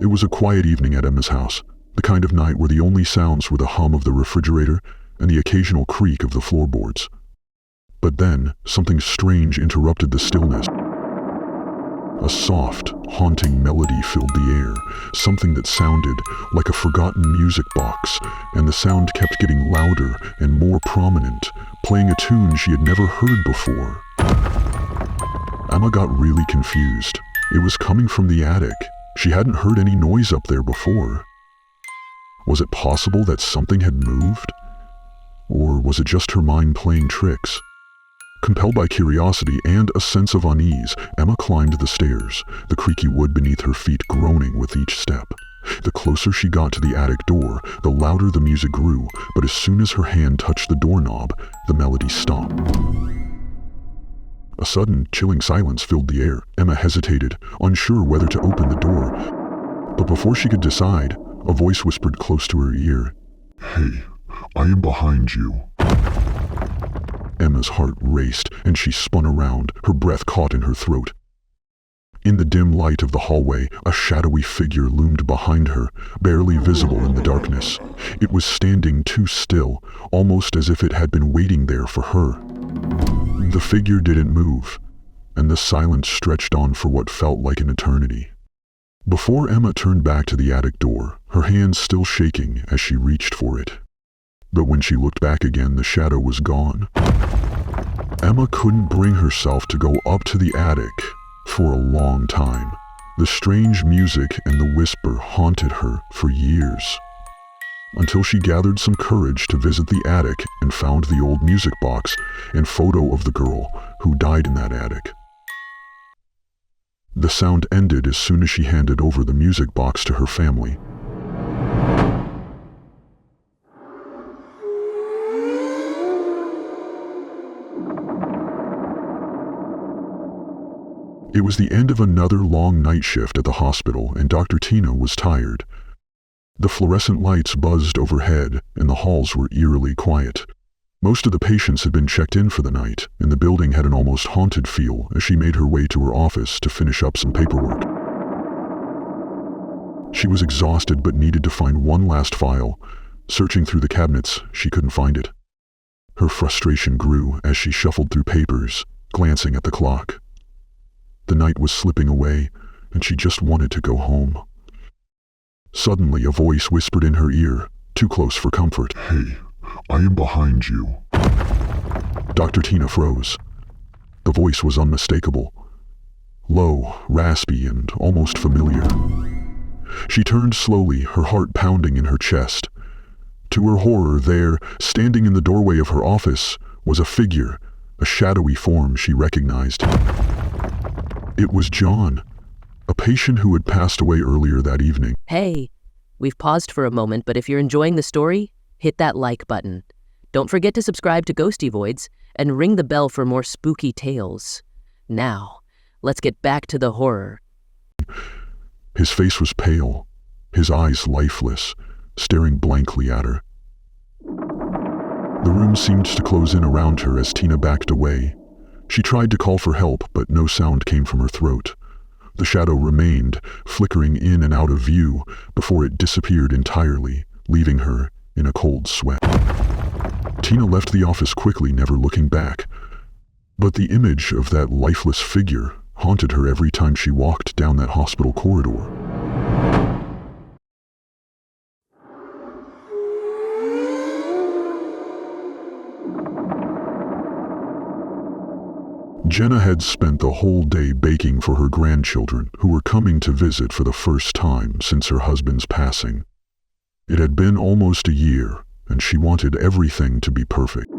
It was a quiet evening at Emma's house, the kind of night where the only sounds were the hum of the refrigerator and the occasional creak of the floorboards. But then, something strange interrupted the stillness. A soft, haunting melody filled the air, something that sounded like a forgotten music box, and the sound kept getting louder and more prominent, playing a tune she had never heard before. Emma got really confused. It was coming from the attic. She hadn't heard any noise up there before. Was it possible that something had moved? Or was it just her mind playing tricks? Compelled by curiosity and a sense of unease, Emma climbed the stairs, the creaky wood beneath her feet groaning with each step. The closer she got to the attic door, the louder the music grew, but as soon as her hand touched the doorknob, the melody stopped. A sudden, chilling silence filled the air. Emma hesitated, unsure whether to open the door. But before she could decide, a voice whispered close to her ear. "Hey, I am behind you." Emma's heart raced, and she spun around, her breath caught in her throat. In the dim light of the hallway, a shadowy figure loomed behind her, barely visible in the darkness. It was standing too still, almost as if it had been waiting there for her. The figure didn't move, and the silence stretched on for what felt like an eternity. Before Emma turned back to the attic door, her hands still shaking as she reached for it. But when she looked back again, the shadow was gone. Emma couldn't bring herself to go up to the attic for a long time. The strange music and the whisper haunted her for years. Until she gathered some courage to visit the attic and found the old music box and photo of the girl who died in that attic. The sound ended as soon as she handed over the music box to her family. It was the end of another long night shift at the hospital, and Dr. Tina was tired. The fluorescent lights buzzed overhead, and the halls were eerily quiet. Most of the patients had been checked in for the night, and the building had an almost haunted feel as she made her way to her office to finish up some paperwork. She was exhausted but needed to find one last file. Searching through the cabinets, she couldn't find it. Her frustration grew as she shuffled through papers, glancing at the clock. The night was slipping away, and she just wanted to go home. Suddenly, a voice whispered in her ear, too close for comfort. "Hey, I am behind you." Dr. Tina froze. The voice was unmistakable. Low, raspy, and almost familiar. She turned slowly, her heart pounding in her chest. To her horror, there, standing in the doorway of her office, was a figure, a shadowy form she recognized. It was John, a patient who had passed away earlier that evening. Hey, we've paused for a moment, but if you're enjoying the story, hit that like button. Don't forget to subscribe to Ghosty Voids and ring the bell for more spooky tales. Now, let's get back to the horror. His face was pale, his eyes lifeless, staring blankly at her. The room seemed to close in around her as Tina backed away. She tried to call for help, but no sound came from her throat. The shadow remained, flickering in and out of view, before it disappeared entirely, leaving her in a cold sweat. Tina left the office quickly, never looking back. But the image of that lifeless figure haunted her every time she walked down that hospital corridor. Jenna had spent the whole day baking for her grandchildren, who were coming to visit for the first time since her husband's passing. It had been almost a year, and she wanted everything to be perfect.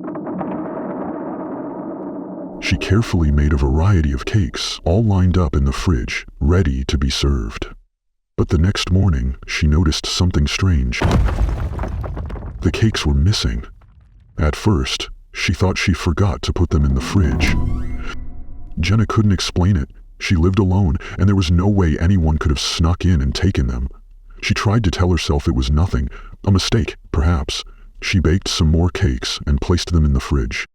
She carefully made a variety of cakes, all lined up in the fridge, ready to be served. But the next morning, she noticed something strange. The cakes were missing. At first, she thought she forgot to put them in the fridge. Jenna couldn't explain it. She lived alone, and there was no way anyone could have snuck in and taken them. She tried to tell herself it was nothing, a mistake, perhaps. She baked some more cakes and placed them in the fridge.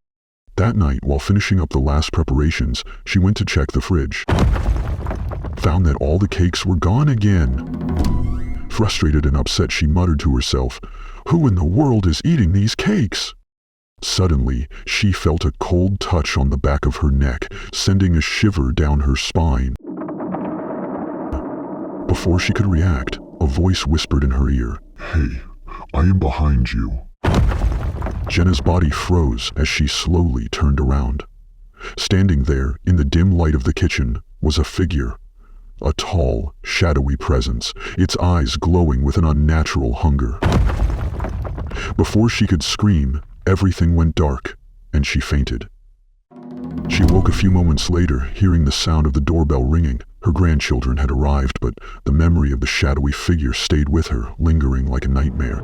That night, while finishing up the last preparations, she went to check the fridge. found that all the cakes were gone again. Frustrated and upset, she muttered to herself, "Who in the world is eating these cakes?" Suddenly, she felt a cold touch on the back of her neck, sending a shiver down her spine. Before she could react, a voice whispered in her ear, Hey, I am behind you. Jenna's body froze as she slowly turned around. Standing there, in the dim light of the kitchen, was a figure. A tall, shadowy presence, its eyes glowing with an unnatural hunger. Before she could scream, everything went dark, and she fainted. She woke a few moments later, hearing the sound of the doorbell ringing. Her grandchildren had arrived, but the memory of the shadowy figure stayed with her, lingering like a nightmare.